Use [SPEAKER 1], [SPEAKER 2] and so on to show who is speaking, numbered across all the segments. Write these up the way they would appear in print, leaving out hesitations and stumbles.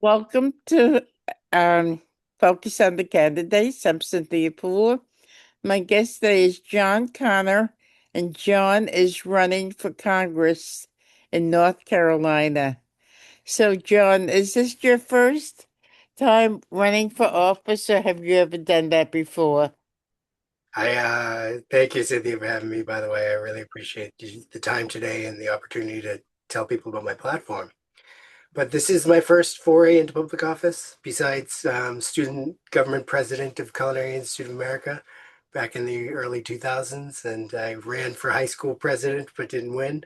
[SPEAKER 1] Welcome to Focus on the Candidates. I'm Cynthia Poole. My guest today is Jon Connor, and Jon is running for Congress in North Carolina. So, Jon, is this your first time running for office, or have you ever done that before?
[SPEAKER 2] I thank you, Cynthia, for having me. By the way, I really appreciate the time today and the opportunity to tell people about my platform. But this is my first foray into public office, besides student government president of Culinary Institute of America back in the early 2000s, and I ran for high school president but didn't win.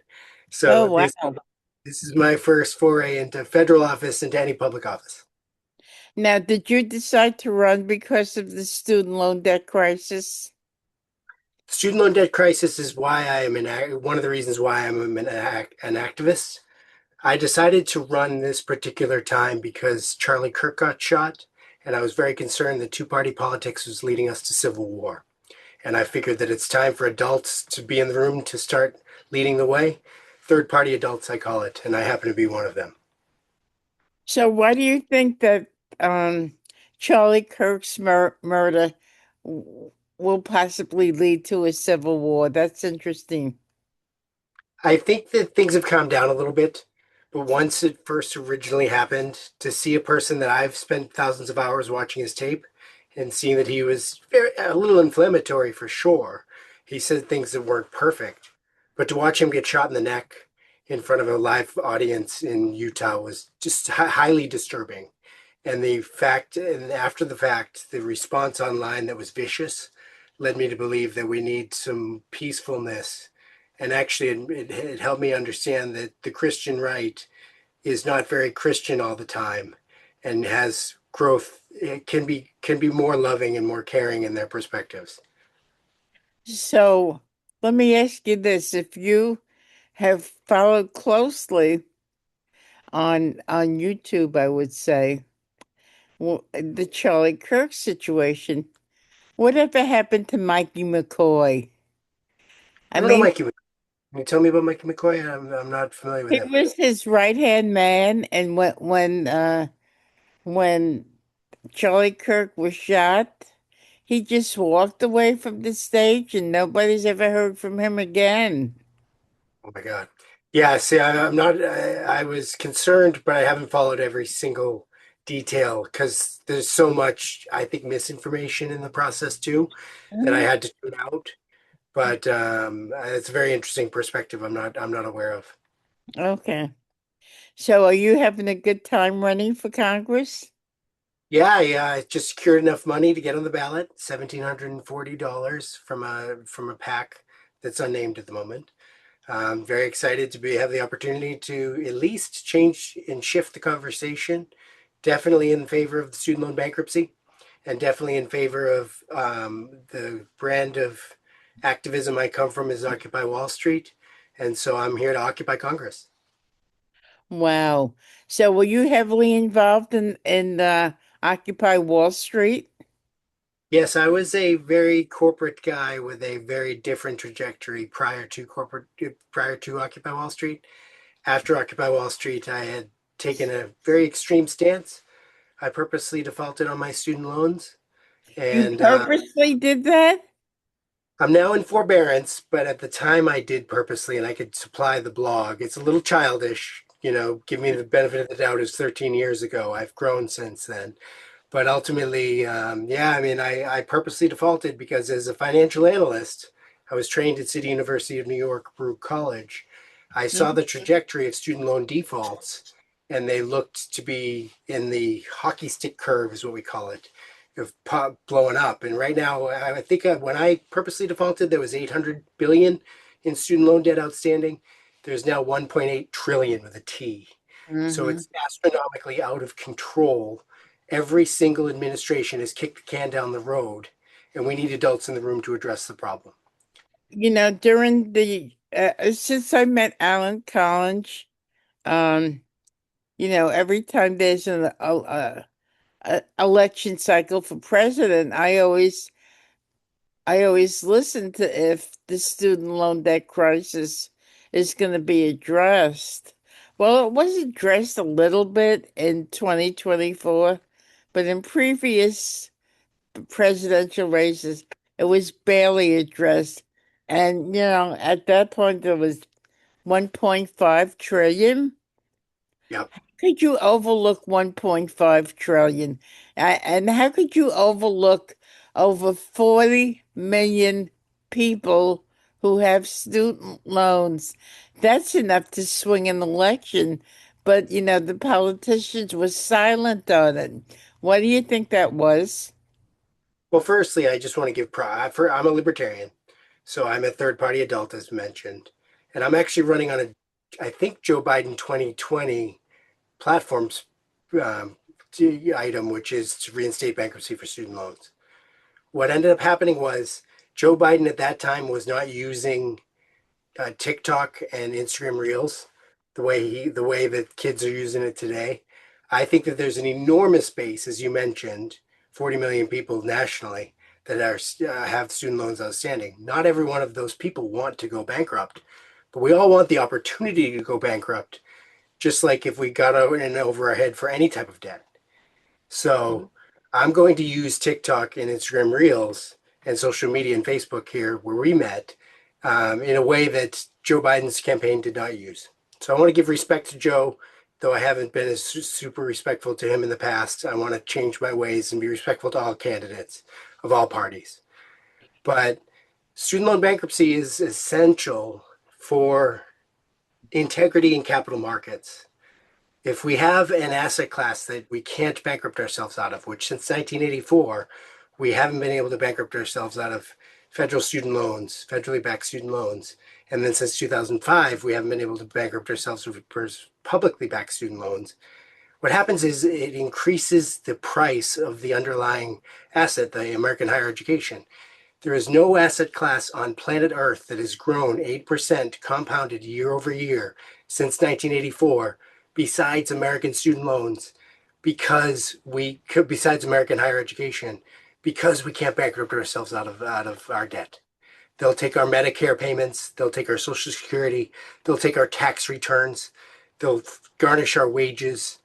[SPEAKER 1] Oh,
[SPEAKER 2] So
[SPEAKER 1] wow.
[SPEAKER 2] this is my first foray into federal office, into any public office.
[SPEAKER 1] Now, did you decide to run because of the student loan debt crisis?
[SPEAKER 2] Student loan debt crisis is why I am one of the reasons why an activist. I decided to run this particular time because Charlie Kirk got shot, and I was very concerned that two-party politics was leading us to civil war. And I figured that it's time for adults to be in the room to start leading the way. Third-party adults, I call it, and I happen to be one of them.
[SPEAKER 1] So, why do you think that um, Charlie Kirk's murder will possibly lead to a civil war? That's interesting.
[SPEAKER 2] I think that things have calmed down a little bit, but once it first originally happened, to see a person that I've spent thousands of hours watching his tape and seeing that he was a little inflammatory for sure. He said things that weren't perfect, but to watch him get shot in the neck in front of a live audience in Utah was just highly disturbing. And after the fact, the response online that was vicious led me to believe that we need some peacefulness. And actually, it helped me understand that the Christian right is not very Christian all the time, and has growth. It can be more loving and more caring in their perspectives.
[SPEAKER 1] So, let me ask you this. If you have followed closely on YouTube, I would say, the Charlie Kirk situation, whatever happened to Mikey McCoy? I
[SPEAKER 2] I don't know
[SPEAKER 1] mean,
[SPEAKER 2] Mikey. Can you tell me about Mikey McCoy? I'm not familiar with
[SPEAKER 1] he
[SPEAKER 2] him.
[SPEAKER 1] was his right-hand man, and when Charlie Kirk was shot, he just walked away from the stage and nobody's ever heard from him again.
[SPEAKER 2] Oh my God. Yeah, see, I'm not, I was concerned, but I haven't followed every single detail because there's so much, I think, misinformation in the process too that I
[SPEAKER 1] Mhm.
[SPEAKER 2] had to tune out. But it's a very interesting perspective I'm not aware of.
[SPEAKER 1] Okay. So are you having a good time running for Congress?
[SPEAKER 2] Yeah, yeah, I just secured enough money to get on the ballot, $1,740 from a PAC that's unnamed at the moment. I'm very excited to have the opportunity to at least change and shift the conversation. Definitely in favor of the student loan bankruptcy, and definitely in favor of the brand of activism I come from is Occupy Wall Street, and so I'm here to occupy Congress.
[SPEAKER 1] Wow. So were you heavily involved in Occupy Wall Street?
[SPEAKER 2] Yes, I was a very corporate guy with a very different trajectory prior to Occupy Wall Street. After Occupy Wall Street, I had taken a very extreme stance. I purposely defaulted on my student loans,
[SPEAKER 1] You
[SPEAKER 2] and
[SPEAKER 1] purposely did that?
[SPEAKER 2] I'm now in forbearance. But at the time, I did purposely, and I could supply the blog. It's a little childish, Give me the benefit of the doubt. It's 13 years ago. I've grown since then. But ultimately, yeah, I mean, I purposely defaulted because as a financial analyst, I was trained at City University of New York, Baruch College. I saw the trajectory of student loan defaults, and they looked to be in the hockey stick curve, is what we call it, of blowing up. And right now, I think when I purposely defaulted, there was 800 billion in student loan debt outstanding. There's now 1.8 trillion with a T. So
[SPEAKER 1] Mm-hmm.
[SPEAKER 2] it's astronomically out of control. Every single administration has kicked the can down the road, and we need adults in the room to address the problem.
[SPEAKER 1] During the since I met Alan Collins, um, every time there's a election cycle for president, I always listen to if the student loan debt crisis is going to be addressed. Well, it was addressed a little bit in 2024, but in previous presidential races, it was barely addressed. And, at that point, there was 1.5 trillion.
[SPEAKER 2] Yep.
[SPEAKER 1] Could you overlook 1.5 trillion? And how could you overlook over 40 million people who have student loans? That's enough to swing an election. But, the politicians were silent on it. What do you think that was?
[SPEAKER 2] Well, firstly, I just want to give for I'm a libertarian, so I'm a third party adult, as mentioned, and I'm actually running on I think Joe Biden 2020 platforms um, item, which is to reinstate bankruptcy for student loans. What ended up happening was Joe Biden at that time was not using TikTok and Instagram Reels the way that kids are using it today. I think that there's an enormous base, as you mentioned, 40 million people nationally that are have student loans outstanding. Not every one of those people want to go bankrupt, but we all want the opportunity to go bankrupt, just like if we got in over our head for any type of debt. So I'm going to use TikTok and Instagram Reels and social media and Facebook here where we met in a way that Joe Biden's campaign did not use. So I want to give respect to Joe, though I haven't been as super respectful to him in the past. I want to change my ways and be respectful to all candidates of all parties. But student loan bankruptcy is essential for integrity in capital markets. If we have an asset class that we can't bankrupt ourselves out of, which since 1984, we haven't been able to bankrupt ourselves out of federal student loans, federally backed student loans. And then since 2005, we haven't been able to bankrupt ourselves with publicly backed student loans. What happens is it increases the price of the underlying asset, the American higher education. There is no asset class on planet Earth that has grown 8% compounded year over year since 1984 besides American student loans besides American higher education because we can't bankrupt ourselves out of our debt. They'll take our Medicare payments, they'll take our Social Security, they'll take our tax returns, they'll garnish our wages,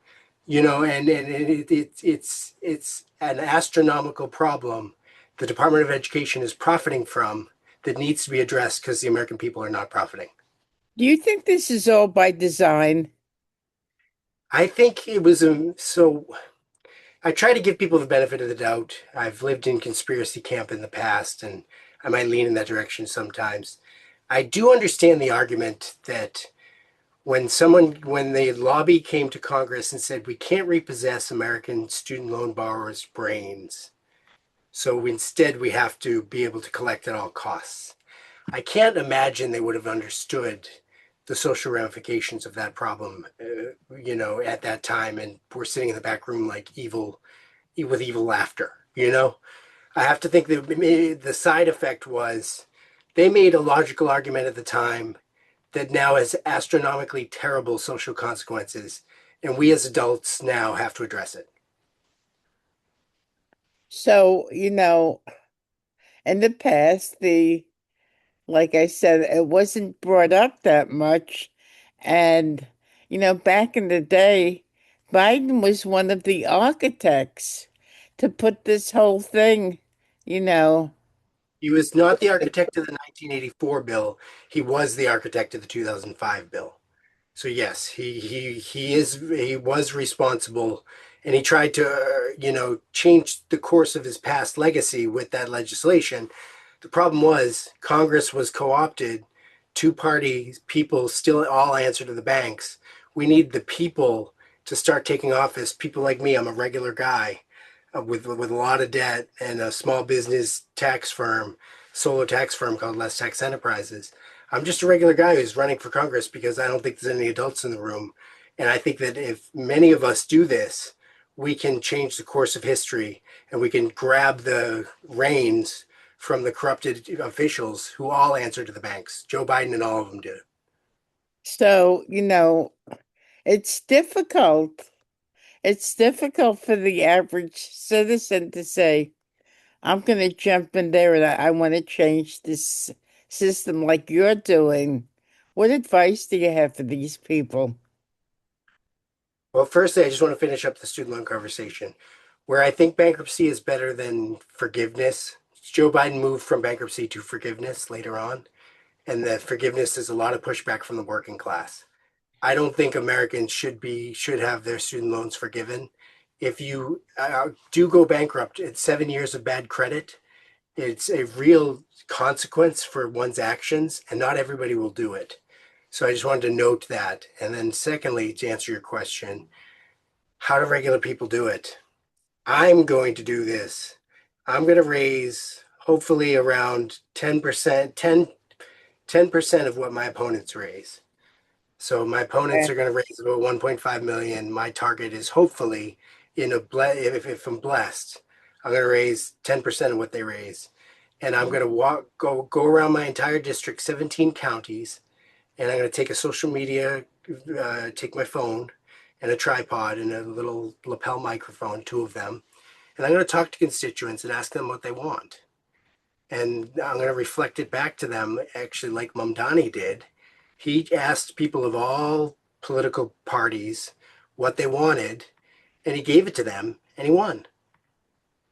[SPEAKER 2] and it's an astronomical problem the Department of Education is profiting from that needs to be addressed because the American people are not profiting.
[SPEAKER 1] Do you think this is all by design?
[SPEAKER 2] I think it was so. I try to give people the benefit of the doubt. I've lived in conspiracy camp in the past, and I might lean in that direction sometimes. I do understand the argument that when the lobby came to Congress and said we can't repossess American student loan borrowers' brains, so instead we have to be able to collect at all costs. I can't imagine they would have understood the social ramifications of that problem, at that time, and we're sitting in the back room like evil with evil laughter. I have to think that the side effect was they made a logical argument at the time that now has astronomically terrible social consequences, and we as adults now have to address it.
[SPEAKER 1] So, in the past, like I said, it wasn't brought up that much. And, back in the day, Biden was one of the architects to put this whole thing, you know.
[SPEAKER 2] He was not the architect of the 1984 bill. He was the architect of the 2005 bill. So yes, he was responsible, and he tried to change the course of his past legacy with that legislation. The problem was Congress was co-opted. Two party people still all answer to the banks. We need the people to start taking office. People like me, I'm a regular guy with a lot of debt and a small business tax firm, solo tax firm called Less Tax Enterprises. I'm just a regular guy who's running for Congress because I don't think there's any adults in the room. And I think that if many of us do this, we can change the course of history and we can grab the reins from the corrupted officials who all answer to the banks. Joe Biden and all of them do.
[SPEAKER 1] So, it's difficult. It's difficult for the average citizen to say, I'm going to jump in there and I want to change this system like you're doing. What advice do you have for these people?
[SPEAKER 2] Well, firstly, I just want to finish up the student loan conversation. Where I think bankruptcy is better than forgiveness, Joe Biden moved from bankruptcy to forgiveness later on, and that forgiveness is a lot of pushback from the working class. I don't think Americans should have their student loans forgiven. If you do go bankrupt, it's 7 years of bad credit. It's a real consequence for one's actions, and not everybody will do it. So I just wanted to note that. And then, secondly, to answer your question, how do regular people do it? I'm going to do this. I'm going to raise hopefully around 10%, 10% of what my opponents raise. So my opponents
[SPEAKER 1] Yeah.
[SPEAKER 2] are going to raise about 1.5 million. My target is hopefully if I'm blessed, I'm going to raise 10% of what they raise. And I'm going to go around my entire district, 17 counties, and I'm going to take a social media, take my phone and a tripod and a little lapel microphone, two of them, and I'm going to talk to constituents and ask them what they want. And I'm going to reflect it back to them, actually, like Mamdani did. He asked people of all political parties what they wanted, and he gave it to them, and he won.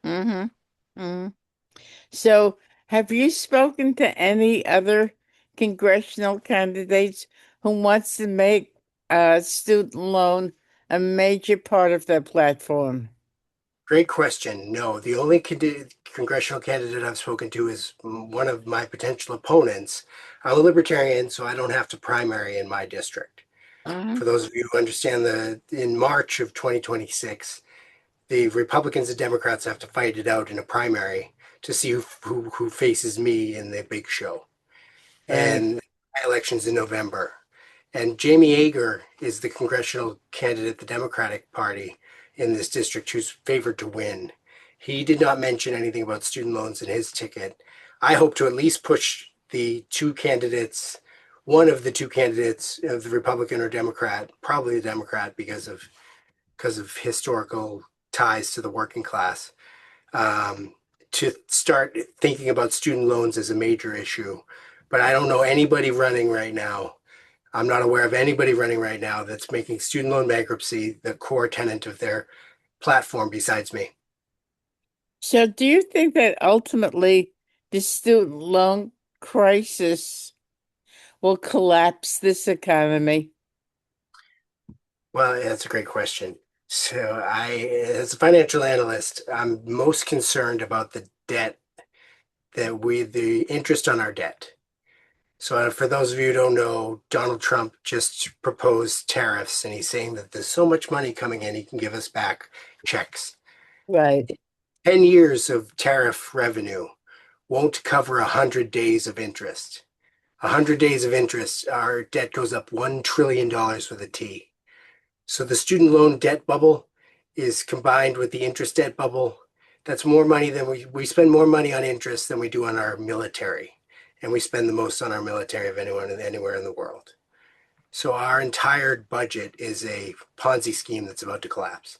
[SPEAKER 1] Mm-hmm. Mm-hmm. So, have you spoken to any other congressional candidates who wants to make student loan a major part of their platform?
[SPEAKER 2] Great question. No, the only congressional candidate I've spoken to is one of my potential opponents. I'm a libertarian, so I don't have to primary in my district.
[SPEAKER 1] Uh-huh.
[SPEAKER 2] For those of you who understand, in March of 2026, the Republicans and Democrats have to fight it out in a primary to see who faces me in the big show.
[SPEAKER 1] Right.
[SPEAKER 2] And elections in November. And Jamie Yeager is the congressional candidate, the Democratic Party in this district, who's favored to win. He did not mention anything about student loans in his ticket. I hope to at least push the two candidates, one of the two candidates of the Republican or Democrat, probably the Democrat because of historical ties to the working class, um, to start thinking about student loans as a major issue. But I don't know anybody running right now. I'm not aware of anybody running right now that's making student loan bankruptcy the core tenet of their platform besides me.
[SPEAKER 1] So, do you think that ultimately the student loan crisis will collapse this economy?
[SPEAKER 2] Well, that's a great question. As a financial analyst, I'm most concerned about the debt the interest on our debt. So, for those of you who don't know, Donald Trump just proposed tariffs, and he's saying that there's so much money coming in, he can give us back checks.
[SPEAKER 1] Right.
[SPEAKER 2] 10 years of tariff revenue won't cover 100 days of interest. 100 days of interest, our debt goes up $1 trillion with a T. So the student loan debt bubble is combined with the interest debt bubble. That's more money than we spend more money on interest than we do on our military. And we spend the most on our military of anyone anywhere in the world. So our entire budget is a Ponzi scheme that's about to collapse.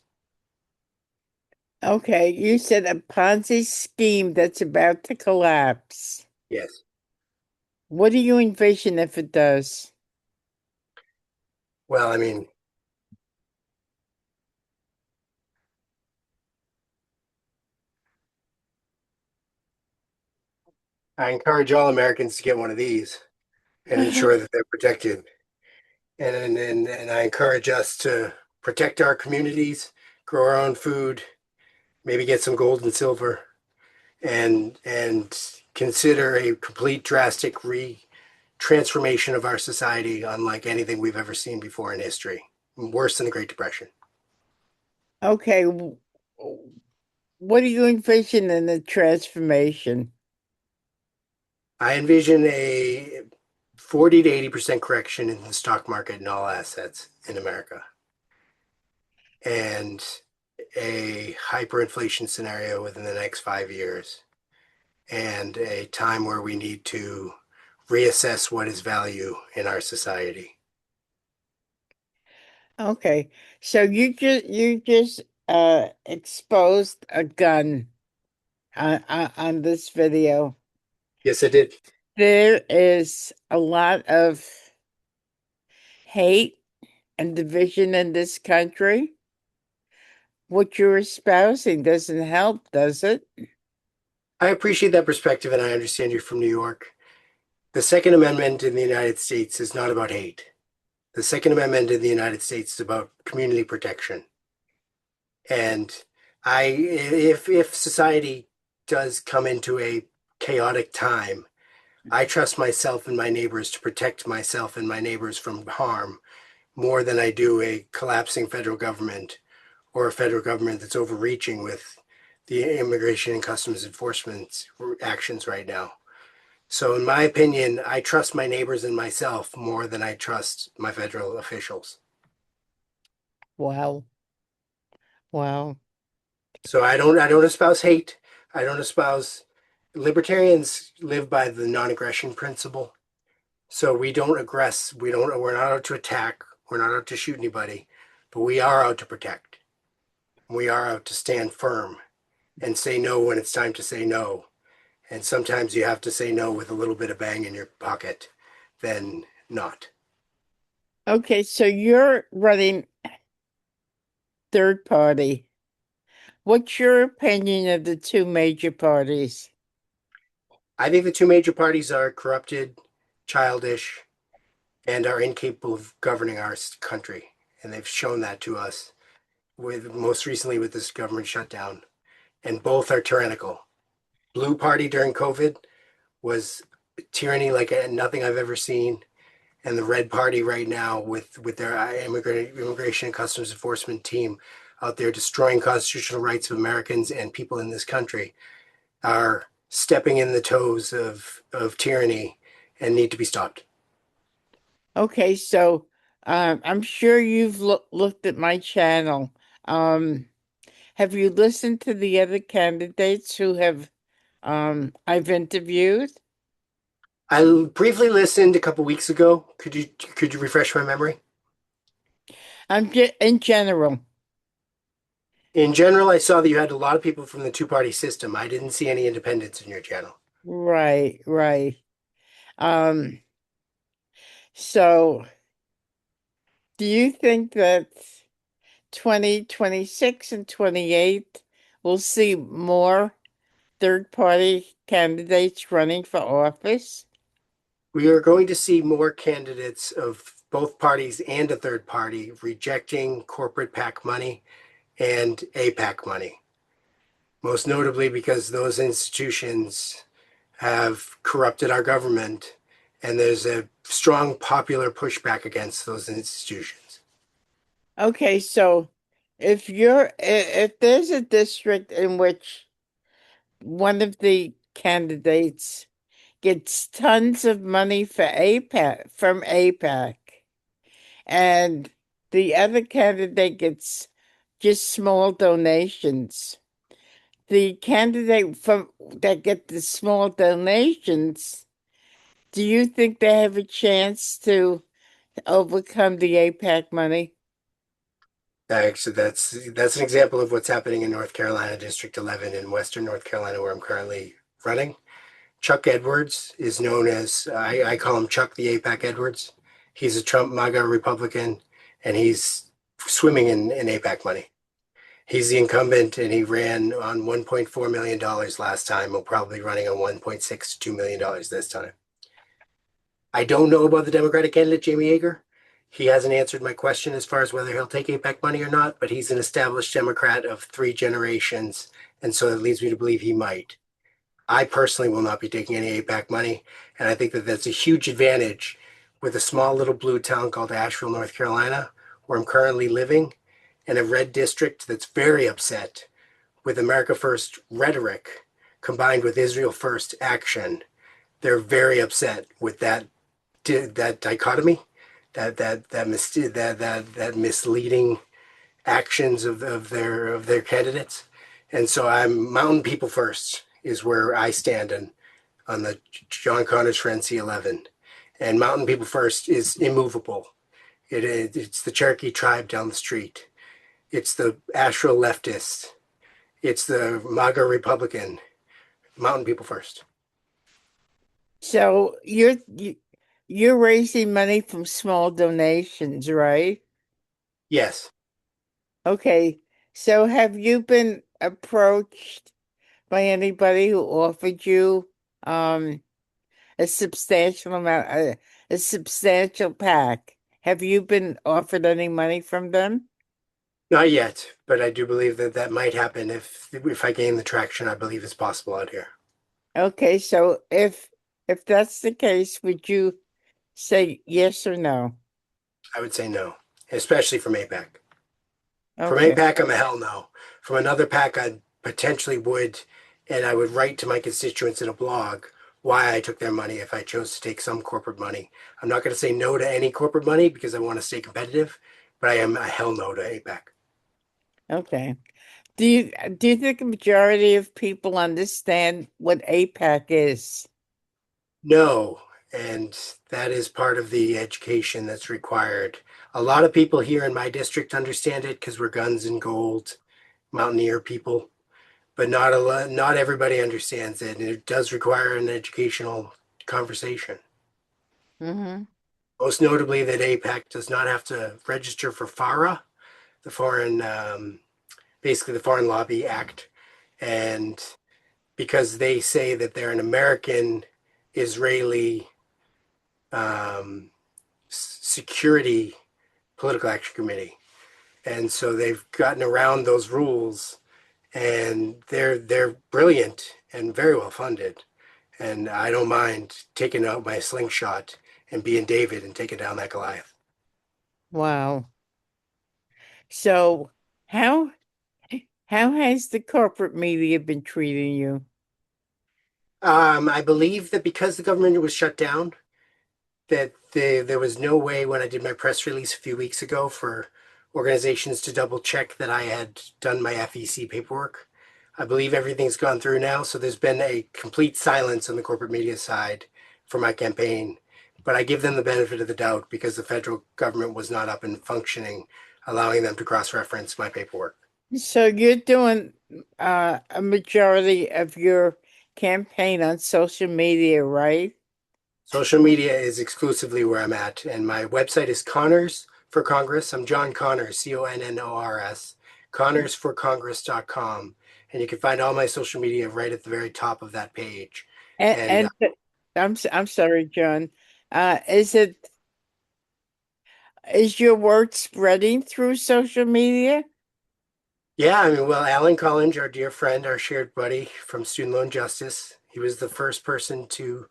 [SPEAKER 1] Okay, you said a Ponzi scheme that's about to collapse.
[SPEAKER 2] Yes.
[SPEAKER 1] What do you envision if it does?
[SPEAKER 2] Well, I mean, I encourage all Americans to get one of these and ensure that they're protected. And I encourage us to protect our communities, grow our own food, maybe get some gold and silver, and consider a complete drastic transformation of our society unlike anything we've ever seen before in history. Worse than the Great Depression.
[SPEAKER 1] Okay, what do you envision in the transformation?
[SPEAKER 2] I envision a 40 to 80% correction in the stock market and all assets in America, and a hyperinflation scenario within the next 5 years, and a time where we need to reassess what is value in our society.
[SPEAKER 1] Okay, so you just exposed a gun on this video.
[SPEAKER 2] Yes, I did.
[SPEAKER 1] There is a lot of hate and division in this country. What you're espousing doesn't help, does it?
[SPEAKER 2] I appreciate that perspective, and I understand you're from New York. The Second Amendment in the United States is not about hate. The Second Amendment in the United States is about community protection. And if society does come into a chaotic time, I trust myself and my neighbors to protect myself and my neighbors from harm more than I do a collapsing federal government or a federal government that's overreaching with the immigration and customs enforcement actions right now. So, in my opinion, I trust my neighbors and myself more than I trust my federal officials.
[SPEAKER 1] Wow. Wow.
[SPEAKER 2] So I don't espouse hate. I don't espouse libertarians live by the non-aggression principle. So we don't aggress. We're not out to attack. We're not out to shoot anybody, but we are out to protect. We are out to stand firm and say no when it's time to say no. And sometimes you have to say no with a little bit of bang in your pocket than not.
[SPEAKER 1] Okay, so you're running third party. What's your opinion of the two major parties?
[SPEAKER 2] I think the two major parties are corrupted, childish, and are incapable of governing our country. And they've shown that to us with most recently with this government shutdown. And both are tyrannical. Blue Party during COVID was tyranny like nothing I've ever seen. And the Red Party right now with their immigration and customs enforcement team out there destroying constitutional rights of Americans and people in this country are stepping in the toes of tyranny and need to be stopped.
[SPEAKER 1] Okay, so I'm sure you've looked at my channel. Um, have you listened to the other candidates who have I've interviewed?
[SPEAKER 2] I briefly listened a couple weeks ago. Could you refresh my memory?
[SPEAKER 1] In general,
[SPEAKER 2] In general, I saw that you had a lot of people from the two-party system. I didn't see any independents in your channel.
[SPEAKER 1] right, right. Um, so do you think that 2026 and 28 we'll see more third party candidates running for office?
[SPEAKER 2] We are going to see more candidates of both parties and a third party rejecting corporate PAC money and APAC money, most notably because those institutions have corrupted our government and there's a strong popular pushback against those institutions.
[SPEAKER 1] Okay, so if there's a district in which one of the candidates gets tons of money for APAC from APAC and the other candidate gets just small donations. The candidate from that get the small donations, do you think they have a chance to overcome the APAC money?
[SPEAKER 2] Actually, that's an example of what's happening in North Carolina, District 11 in Western North Carolina, where I'm currently running. Chuck Edwards is known as, I call him Chuck the APAC Edwards. He's a Trump MAGA Republican, and he's swimming in APAC money. He's the incumbent, and he ran on $1.4 million last time. He'll probably running on 1.6 to $2 million this time. I don't know about the Democratic candidate, Jamie Yeager. He hasn't answered my question as far as whether he'll take APAC money or not, but he's an established Democrat of three generations, and so that leads me to believe he might. I personally will not be taking any APAC money, and I think that that's a huge advantage with a small little blue town called Asheville, North Carolina, where I'm currently living, in a red district that's very upset with America First rhetoric combined with Israel First action. They're very upset with that dichotomy, that misleading actions of their candidates. And so I'm Mountain People First is where I stand on the Jon Connors for NC11. And Mountain People First is immovable. It's the Cherokee tribe down the street. It's the Asheville leftist. It's the MAGA Republican. Mountain People First.
[SPEAKER 1] So you're raising money from small donations, right?
[SPEAKER 2] Yes.
[SPEAKER 1] Okay, so have you been approached by anybody who offered you um a substantial amount, a substantial pack? Have you been offered any money from them?
[SPEAKER 2] Not yet, but I do believe that that might happen if I gain the traction I believe is possible out here.
[SPEAKER 1] Okay, so if that's the case, would you say yes or no?
[SPEAKER 2] I would say no, especially from APAC. From
[SPEAKER 1] Okay.
[SPEAKER 2] APAC, I'm a hell no. From another pack, I potentially would, and I would write to my constituents in a blog why I took their money if I chose to take some corporate money. I'm not going to say no to any corporate money because I want to stay competitive, but I am a hell no to APAC.
[SPEAKER 1] Okay. Do you think a majority of people understand what APAC is?
[SPEAKER 2] No, and that is part of the education that's required. A lot of people here in my district understand it because we're guns and gold mountaineer people, but not everybody understands it, and it does require an educational conversation.
[SPEAKER 1] Mm-hmm.
[SPEAKER 2] Most notably, that APAC does not have to register for FARA, the basically the Foreign Lobby Act, and because they say that they're an American Israeli um, security political action committee, and so they've gotten around those rules, and they're brilliant and very well funded. And I don't mind taking out my slingshot and being David and taking down that Goliath.
[SPEAKER 1] Wow. So how how has the corporate media been treating you?
[SPEAKER 2] I believe that because the government was shut down, that there was no way when I did my press release a few weeks ago for organizations to double check that I had done my FEC paperwork. I believe everything's gone through now, so there's been a complete silence on the corporate media side for my campaign. But I give them the benefit of the doubt because the federal government was not up and functioning, allowing them to cross-reference my paperwork.
[SPEAKER 1] So you're doing a majority of your campaign on social media, right?
[SPEAKER 2] Social media is exclusively where I'm at, and my website is Connors for Congress. I'm Jon Connors, Connors, connorsforcongress.com. And you can find all my social media right at the very top of that page. And
[SPEAKER 1] And I'm sorry, John. Is it is your word spreading through social media?
[SPEAKER 2] yeah, I mean, well, Alan Collins, our dear friend, our shared buddy from Student Loan Justice, he was the first person to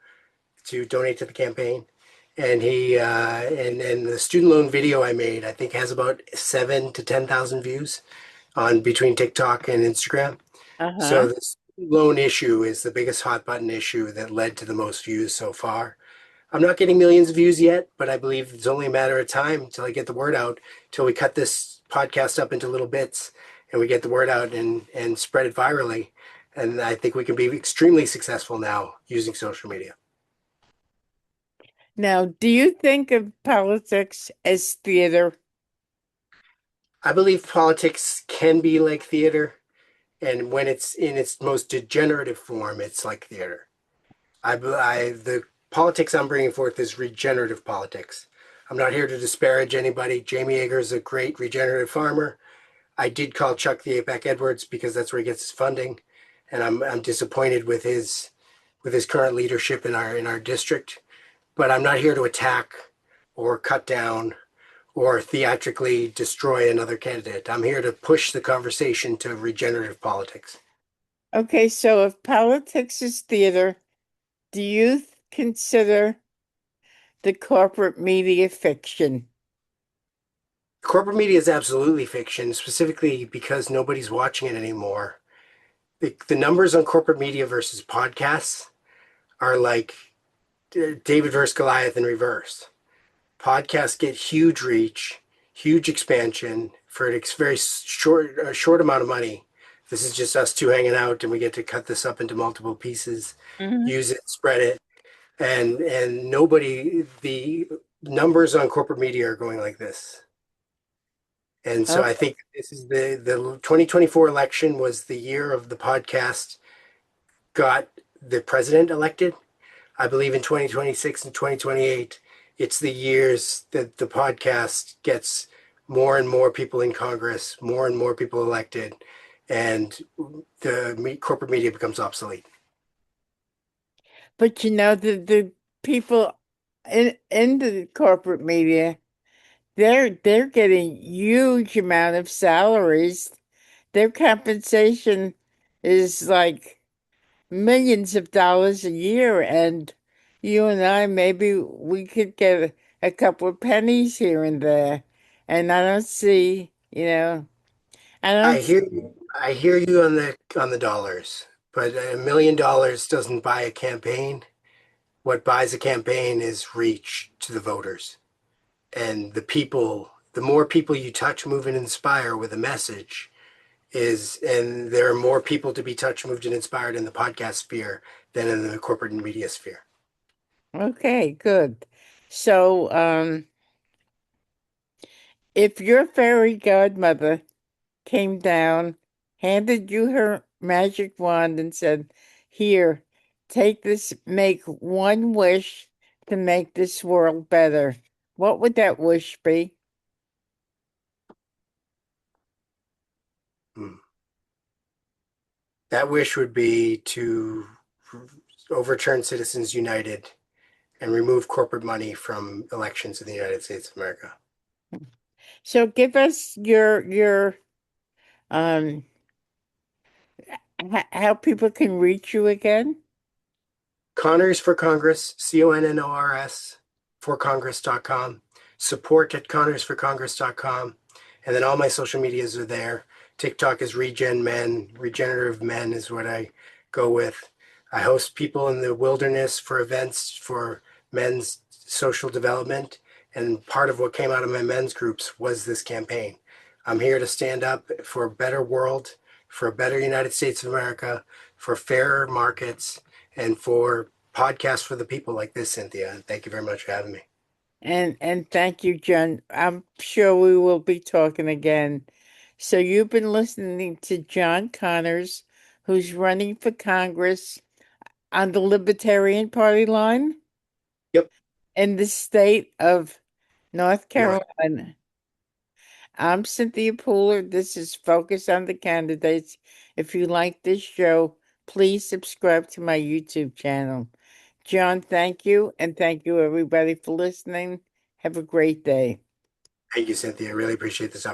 [SPEAKER 2] donate to the campaign. And and the student loan video I made, I think has about 7 to 10,000 views on between TikTok and Instagram. So
[SPEAKER 1] Uh-huh.
[SPEAKER 2] this loan issue is the biggest hot button issue that led to the most views so far. I'm not getting millions of views yet, but I believe it's only a matter of time until I get the word out, till we cut this podcast up into little bits and we get the word out and spread it virally. And I think we can be extremely successful now using social media.
[SPEAKER 1] Now, do you think of politics as theater?
[SPEAKER 2] I believe politics can be like theater, and when it's in its most degenerative form, it's like theater. The politics I'm bringing forth is regenerative politics. I'm not here to disparage anybody. Jamie Yeager is a great regenerative farmer. I did call Chuck the Apex Edwards because that's where he gets his funding, and I'm disappointed with his current leadership in our district. But I'm not here to attack or cut down or theatrically destroy another candidate. I'm here to push the conversation to regenerative politics.
[SPEAKER 1] Okay, so if politics is theater, do you consider the corporate media fiction?
[SPEAKER 2] Corporate media is absolutely fiction, specifically because nobody's watching it anymore. The numbers on corporate media versus podcasts are like David versus Goliath in reverse. Podcasts get huge reach, huge expansion for a very short amount of money. This is just us two hanging out, and we get to cut this up into multiple pieces,
[SPEAKER 1] Mhm.
[SPEAKER 2] use it, spread it, and nobody. The numbers on corporate media are going like this. And so I
[SPEAKER 1] Okay.
[SPEAKER 2] think this is the 2024 election was the year of the podcast got the president elected. I believe in 2026 and 2028, it's the years that the podcast gets more and more people in Congress, more and more people elected, and the corporate media becomes obsolete.
[SPEAKER 1] But the people in the corporate media, they're getting huge amount of salaries. Their compensation is like millions of dollars a year, and you and I, maybe we could get a couple of pennies here and there. And I don't see, I
[SPEAKER 2] I
[SPEAKER 1] don't.
[SPEAKER 2] hear I hear you on the dollars, but $1 million doesn't buy a campaign. What buys a campaign is reach to the voters. And the people, the more people you touch, move, and inspire with a message and there are more people to be touched, moved, and inspired in the podcast sphere than in the corporate and media sphere.
[SPEAKER 1] Okay, good. So, if your fairy godmother came down, handed you her magic wand, and said, "Here, take this, make one wish to make this world better," what would that wish be?
[SPEAKER 2] Hmm. That wish would be to overturn Citizens United and remove corporate money from elections in the United States of America.
[SPEAKER 1] So give us your um how people can reach you again.
[SPEAKER 2] Connors for Congress, Connors for Congress.com, support at connorsforcongress.com, and then all my social medias are there. TikTok is Regen Men, Regenerative Men is what I go with. I host people in the wilderness for events for men's social development, and part of what came out of my men's groups was this campaign. I'm here to stand up for a better world, for a better United States of America, for fairer markets, and for podcasts for the people like this, Cynthia. And thank you very much for having me.
[SPEAKER 1] And thank you, John. I'm sure we will be talking again. So you've been listening to Jon Connors, who's running for Congress on the Libertarian Party line
[SPEAKER 2] Yep.
[SPEAKER 1] in the state of North
[SPEAKER 2] North.
[SPEAKER 1] Carolina. I'm Cynthia Pooler. This is Focus on the Candidates. If you like this show, please subscribe to my YouTube channel. John, thank you. And thank you, everybody, for listening. Have a great day.
[SPEAKER 2] Thank you, Cynthia. I really appreciate this opportunity.